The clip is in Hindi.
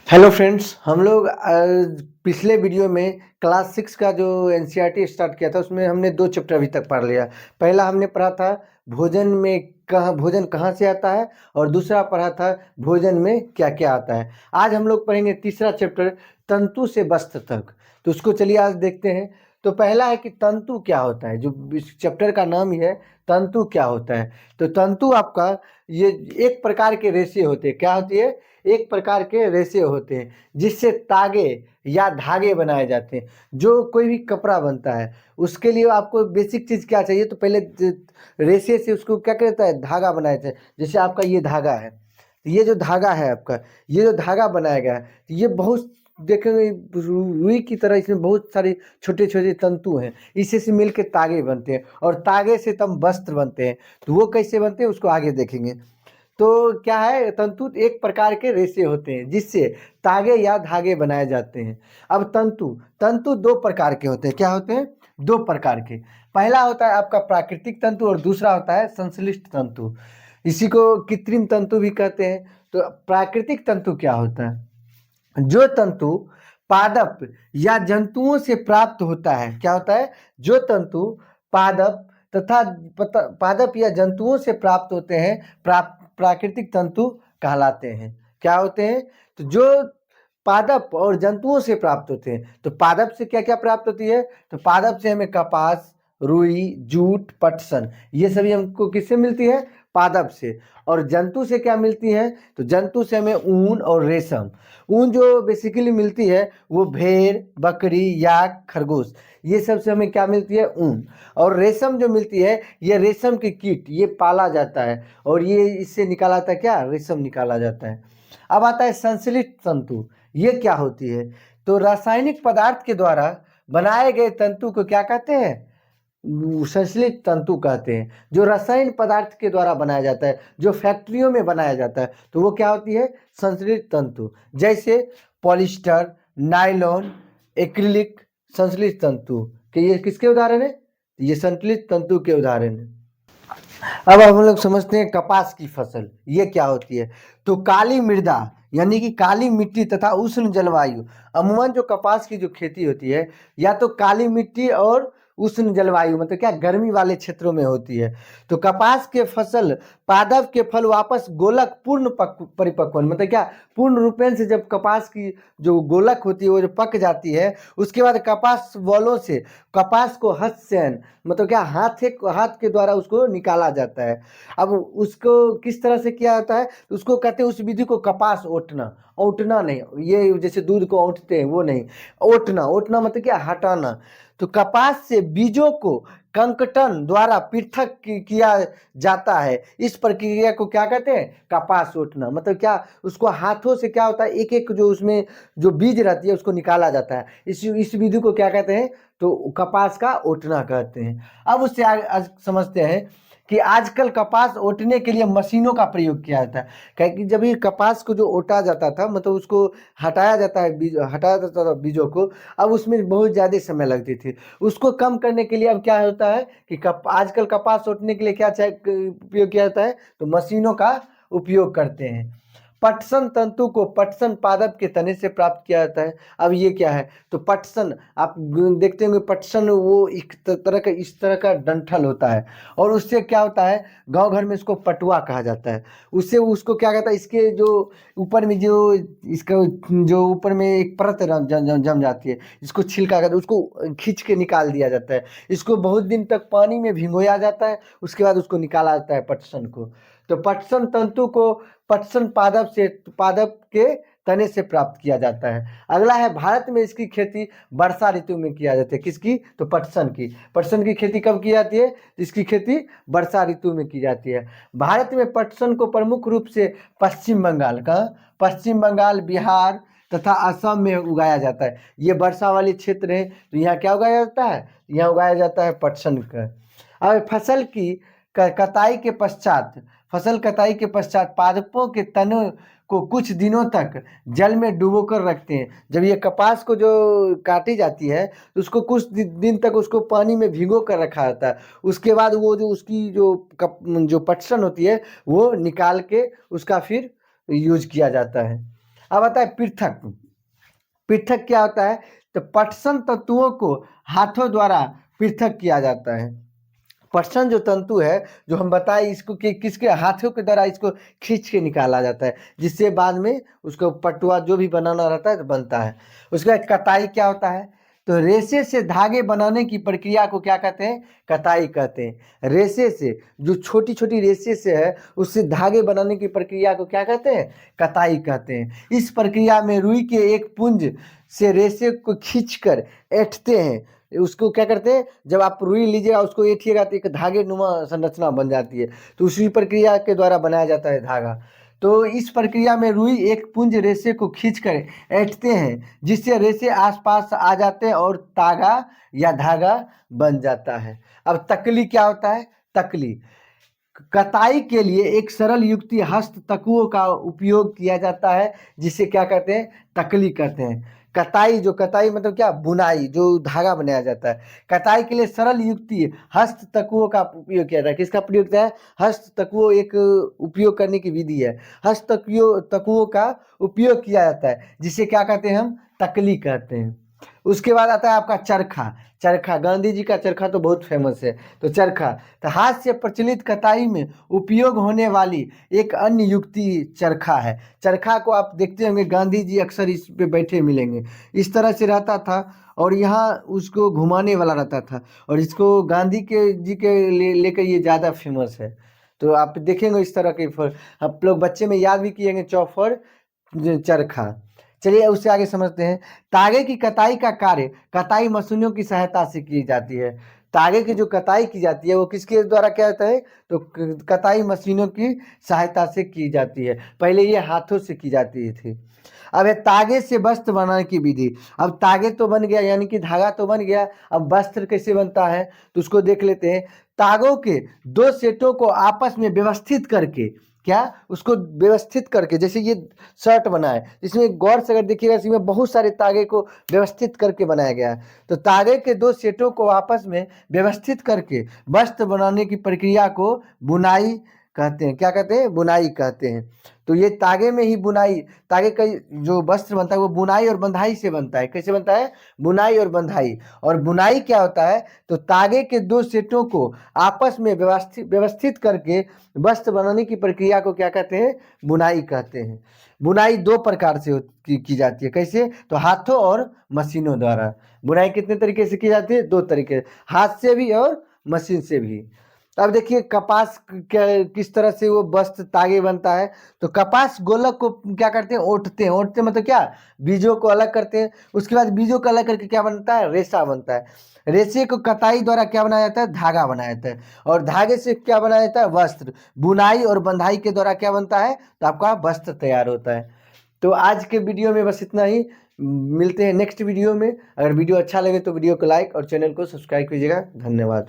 हेलो फ्रेंड्स, हम लोग पिछले वीडियो में क्लास 6 का जो एनसीईआरटी स्टार्ट किया था उसमें हमने 2 चैप्टर अभी तक पढ़ लिया। पहला हमने पढ़ा था भोजन कहाँ से आता है और दूसरा पढ़ा था भोजन में क्या-क्या आता है। आज हम लोग पढ़ेंगे तीसरा चैप्टर तंतु से वस्त्र तक। तो उसको चलिए आज देखते हैं। तो पहला है कि तंतु क्या होता है, जो इस चैप्टर का नाम ही है तंतु क्या होता है। तो तंतु आपका ये एक प्रकार के रेशे होते हैं। क्या होती है? एक प्रकार के रेशे होते हैं जिससे तागे या धागे बनाए जाते हैं। जो कोई भी कपड़ा बनता है उसके लिए आपको बेसिक चीज़ क्या चाहिए, तो पहले रेशे से उसको क्या कहता है, धागा बनाया जाए। जैसे आपका ये धागा है, तो ये जो धागा है आपका, ये जो धागा बनाया गया है, तो ये बहुत देखेंगे रुई की तरह इसमें बहुत सारे छोटे छोटे तंतु हैं। इसी से मिलकर तागे बनते हैं और तागे से तब वस्त्र बनते हैं। तो वो कैसे बनते हैं उसको आगे देखेंगे। तो क्या है, तंतु एक प्रकार के रेशे होते हैं जिससे तागे या धागे बनाए जाते हैं। अब तंतु तंतु दो प्रकार के होते हैं। क्या होते हैं? दो प्रकार के। पहला होता है आपका प्राकृतिक तंतु और दूसरा होता है संश्लिष्ट तंतु। इसी को कृत्रिम तंतु भी कहते हैं। तो प्राकृतिक तंतु क्या होता है? जो तंतु पादप या जंतुओं से प्राप्त होता है। क्या होता है? जो तंतु पादप तथा पादप या जंतुओं से प्राप्त होते हैं प्राकृतिक तंतु कहलाते हैं। क्या होते हैं? तो जो पादप और जंतुओं से प्राप्त होते हैं। तो पादप से क्या क्या प्राप्त होती है? तो पादप से हमें कपास, रुई, जूट, पटसन, ये सभी हमको किससे मिलती है? पादप से। और जंतु से क्या मिलती है? तो जंतु से हमें ऊन और रेशम। ऊन जो बेसिकली मिलती है वो भेड़, बकरी, याक, खरगोश, ये सब से हमें क्या मिलती है? ऊन। और रेशम जो मिलती है, ये रेशम की कीट, ये पाला जाता है और ये इससे निकाला जाता है क्या? रेशम निकाला जाता है। अब आता है संश्लिष्ट तंतु। ये क्या होती है? तो रासायनिक पदार्थ के द्वारा बनाए गए तंतु को क्या कहते हैं? संश्लिष्ट तंतु कहते हैं। जो रसायन पदार्थ के द्वारा बनाया जाता है, जो फैक्ट्रियों में बनाया जाता है, तो वो क्या होती है? संश्लिष्ट तंतु। जैसे पॉलिस्टर, नायलॉन, एक्रिलिक, संश्लिष्ट तंतु के ये किसके उदाहरण है? ये संश्लिष्ट तंतु के उदाहरण है। अब हम लोग समझते हैं कपास की फसल ये क्या होती है। तो काली मृदा यानी कि काली मिट्टी तथा उष्ण जलवायु, अमूमन जो कपास की जो खेती होती है या तो काली मिट्टी और उष्ण जलवायु, मतलब क्या, गर्मी वाले क्षेत्रों में होती है। तो कपास के फसल पादप के फल वापस गोलक पूर्ण परिपक्वन, मतलब क्या, पूर्ण रूपेण से जब कपास की जो गोलक होती है वो जो पक जाती है, उसके बाद कपास बलों से कपास को हस्तचयन, मतलब क्या, हाथ के द्वारा उसको निकाला जाता है। अब उसको किस तरह से किया जाता है? उसको कहते हैं, उस विधि को कपास ओटना। ओटना नहीं, ये जैसे दूध को ओटते हैं वो नहीं, ओटना। ओटना मतलब क्या? हटाना। तो कपास से बीजों को कंकटन द्वारा पृथक किया जाता है। इस प्रक्रिया को क्या कहते हैं? कपास ओटना। मतलब क्या, उसको हाथों से क्या होता है, एक एक जो उसमें जो बीज रहती है उसको निकाला जाता है। इस विधि को क्या कहते हैं? तो कपास का ओटना कहते हैं। अब उससे आज समझते हैं कि आजकल कपास ओटने के लिए मशीनों का प्रयोग किया जाता है। क्योंकि जब ये कपास को जो ओटा जाता था, मतलब उसको हटाया जाता है, हटाया जाता था बीजों को, अब उसमें बहुत ज़्यादा समय लगती थी। उसको कम करने के लिए अब क्या होता है कि आजकल कपास ओटने के लिए क्या उपयोग किया जाता है? तो मशीनों का उपयोग करते हैं। पटसन तंतु को पटसन पादप के तने से प्राप्त किया जाता है। अब ये क्या है? तो पटसन आप देखते होंगे, पटसन वो एक तरह का, इस तरह का डंठल होता है और उससे क्या होता है, गांव घर में इसको पटुआ कहा जाता है। उससे उसको क्या कहता है, इसके जो ऊपर में जो इसका जो ऊपर में एक परत जम जाती है, इसको छिलका कहते हैं, उसको खींच के निकाल दिया जाता है। इसको बहुत दिन तक पानी में भिगोया जाता है, उसके बाद उसको निकाला जाता है पटसन को। तो पटसन तंतु को पटसन पादप के तने से प्राप्त किया जाता है। अगला है, भारत में इसकी खेती वर्षा ऋतु में किया जाता है। किसकी? तो पटसन की। पटसन की खेती कब की जाती है? इसकी खेती वर्षा ऋतु में की जाती है। भारत में पटसन को प्रमुख रूप से पश्चिम बंगाल का, पश्चिम बंगाल, बिहार तथा असम में उगाया जाता है। ये वर्षा वाले क्षेत्र है, तो यहाँ क्या उगाया जाता है? यहाँ उगाया जाता है पटसन का। अब फसल की कटाई के पश्चात, फसल कटाई के पश्चात पादपों के तनों को कुछ दिनों तक जल में डुबोकर रखते हैं। जब ये कपास को जो काटी जाती है तो उसको कुछ दिन तक उसको पानी में भिगो कर रखा जाता है। उसके बाद वो जो उसकी जो पटसन होती है वो निकाल के उसका फिर यूज किया जाता है। अब आता है पृथक। पृथक क्या होता है? तो पटसन तंतुओं को हाथों द्वारा पृथक किया जाता है। पटसन जो तंतु है, जो हम बताए इसको कि किसके हाथों के द्वारा इसको खींच के निकाला जाता है, जिससे बाद में उसको पटुआ जो भी बनाना रहता है तो बनता है। उसके बाद कताई क्या होता है? तो रेशे से धागे बनाने की प्रक्रिया को क्या कहते हैं? कताई कहते हैं। रेशे से, जो छोटी छोटी रेशे से है, उससे धागे बनाने की प्रक्रिया को क्या कहते हैं? कताई कहते हैं। इस प्रक्रिया में रुई के एक पुंज से रेशे को खींचकर ऐंठते हैं। उसको क्या करते हैं? जब आप रुई लीजिएगा, उसको ऐंठिएगा तो एक धागे नुमा संरचना बन जाती है, तो उसी प्रक्रिया के द्वारा बनाया जाता है धागा। तो इस प्रक्रिया में रुई एक पुंज रेशे को खींचकर ऐंठते हैं, जिससे रेशे आसपास आ जाते हैं और तागा या धागा बन जाता है। अब तकली क्या होता है? तकली कताई के लिए एक सरल युक्ति हस्त तकुओं का उपयोग किया जाता है, जिसे क्या कहते हैं? तकली कहते हैं। कताई, जो कताई मतलब क्या? बुनाई, जो धागा बनाया जाता है। कताई के लिए सरल युक्ति हस्त तकुओं का उपयोग किया जाता है। किसका प्रयोग किया है? हस्त तकुओं एक उपयोग करने की विधि है। हस्त तकुओं का उपयोग किया जाता है, जिसे क्या कहते हैं? हम तकली कहते हैं। उसके बाद आता है आपका चरखा। चरखा, गांधी जी का चरखा तो बहुत फेमस है। तो चरखा, तो हाथ से प्रचलित कताई में उपयोग होने वाली एक अन्य युक्ति चरखा है। चरखा को आप देखते होंगे, गांधी जी अक्सर इस पे बैठे मिलेंगे। इस तरह से रहता था और यहाँ उसको घुमाने वाला रहता था, और इसको गांधी के जी के लेकर ये ज़्यादा फेमस है। तो आप देखेंगे इस तरह के आप लोग बच्चे में याद भी किएंगे, चौफर, चरखा। चलिए उससे आगे समझते हैं। तागे की कताई का कार्य कताई मशीनों की सहायता से की जाती है। तागे की जो कताई की जाती है वो किसके द्वारा किया जाता है? तो कताई मशीनों की सहायता से की जाती है। पहले ये हाथों से की जाती थी। अब है तागे से वस्त्र बनाने की विधि। अब तागे तो बन गया, यानी कि धागा तो बन गया, अब वस्त्र कैसे बनता है तो उसको देख लेते हैं। तागों के दो सेटों को आपस में व्यवस्थित करके, क्या? उसको व्यवस्थित करके, जैसे ये शर्ट बना है, इसमें गौर से अगर देखिएगा, इसमें बहुत सारे तागे को व्यवस्थित करके बनाया गया है। तो तागे के दो सेटों को आपस में व्यवस्थित करके वस्त्र बनाने की प्रक्रिया को बुनाई कहते हैं। क्या कहते हैं? बुनाई कहते हैं। तो ये तागे में ही बुनाई, तागे का जो वस्त्र बनता है वो बुनाई और बंधाई से बनता है। कैसे बनता है? बुनाई और बंधाई। और बुनाई क्या होता है? तो तागे के दो सेटों को आपस में व्यवस्थित करके वस्त्र बनाने की प्रक्रिया को क्या कहते हैं? बुनाई कहते हैं। बुनाई दो प्रकार से की जाती है। कैसे? तो हाथों और मशीनों द्वारा। बुनाई कितने तरीके से की जाती है? दो तरीके, हाथ से भी और मशीन से भी। अब देखिए कपास किस तरह से वो वस्त्र तागे बनता है। तो कपास गोलक को क्या करते हैं? ओटते हैं। ओटते मतलब क्या? बीजों को अलग करते हैं। उसके बाद बीजों को अलग करके क्या बनता है? रेशा बनता है। रेशे को कताई द्वारा क्या बनाया जाता है? धागा बनाया जाता है। और धागे से क्या बनाया जाता है? वस्त्र। बुनाई और बंधाई के द्वारा क्या बनता है? तो आपका वस्त्र तैयार होता है। तो आज के वीडियो में बस इतना ही। मिलते हैं नेक्स्ट वीडियो में। अगर वीडियो अच्छा लगे तो वीडियो को लाइक और चैनल को सब्सक्राइब कीजिएगा। धन्यवाद।